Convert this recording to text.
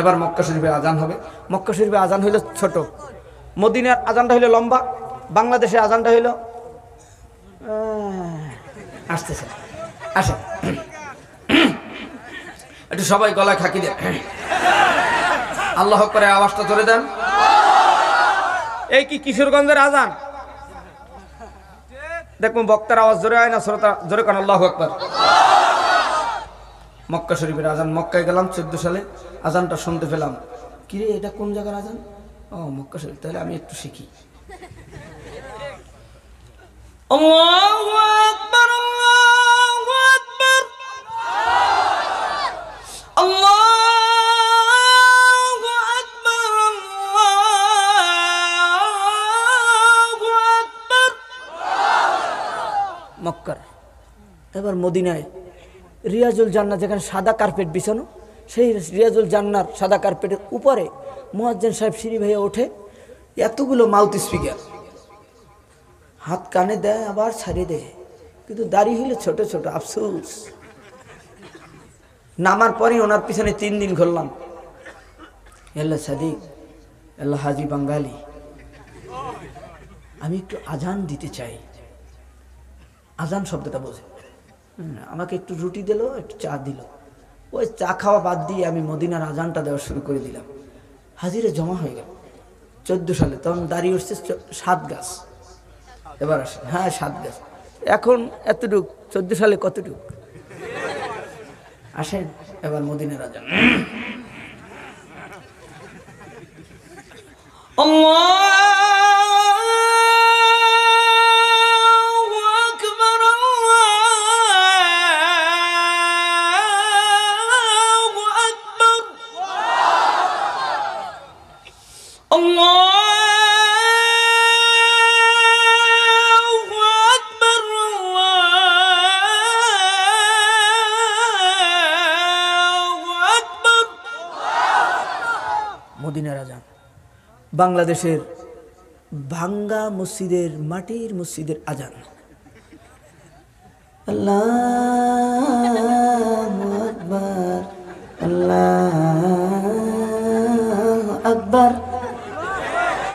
এবার মক্কা শরীফে আজান হবে। মক্কা শরীফে আজান হইল ছোট, মদিনার আজানটা হইল লম্বা, বাংলাদেশে আজানটা হইল আসতেছে আসে একটু সবাই গলায় খাকি দেন, আল্লাহ করে আওয়াজটা ধরে দেন। এই কি কিশোরগঞ্জের আজান? দেখুন বক্তার আওয়াজ জোরে হয় না, শ্রোতা জোরে কান আল্লাহু আকবার। মক্কা শরীফের আজান। মক্কায় গেলাম 14 সালে, আজানটা শুনতে পেলাম, কিরে এটা কোন জায়গার আজান? ও মক্কা শরীফ, তাহলে আমি একটু শিখি। আল্লাহু আকবার, আল্লাহু আকবার, আল্লাহু আকবার, আল্লাহু আকবার। মক্কার। এবার মদিনায় রিয়াজুল জান্নাহ, যেখানে সাদা কার্পেট বিছানো, সেই রিয়াজুল জান্নাহর সাদা কার্পেটের উপরে মুয়াজ্জিন সাহেব সিঁড়ি ভাইয়া ওঠে, এতগুলো মাউথ স্পিকার, হাত কানে দেয় আবার ছাড়িয়ে দেয়, কিন্তু দাড়ি হইলে ছোট ছোট। আফসোস, নামার পরে ওনার পিছনে 3 দিন ঘুরলাম, এল্লা সাদিক, এল্লা হাজি বাঙ্গালি, আমি একটু আজান দিতে চাই। আজান শব্দটা বোঝে, আমাকে একটু রুটি দিল, একটু চা দিল। ওই চা খাওয়া বাদ দিয়ে আমি মদিনার আজানটা দেওয়া শুরু করে দিলাম। হাজিরে জমা হয়ে গেল 14 সালে, তখন দাঁড়িয়ে উঠছে 7 গাছ। এবার আসেন, হ্যাঁ 7 গাছ। এখন এতটুক, 14 সালে কতটুক? আসেন এবার মদিনার আজান। মদিনার আজান। বাংলাদেশের ভাঙ্গা মসজিদের, মাটির মসজিদের আজান। আল্লাহ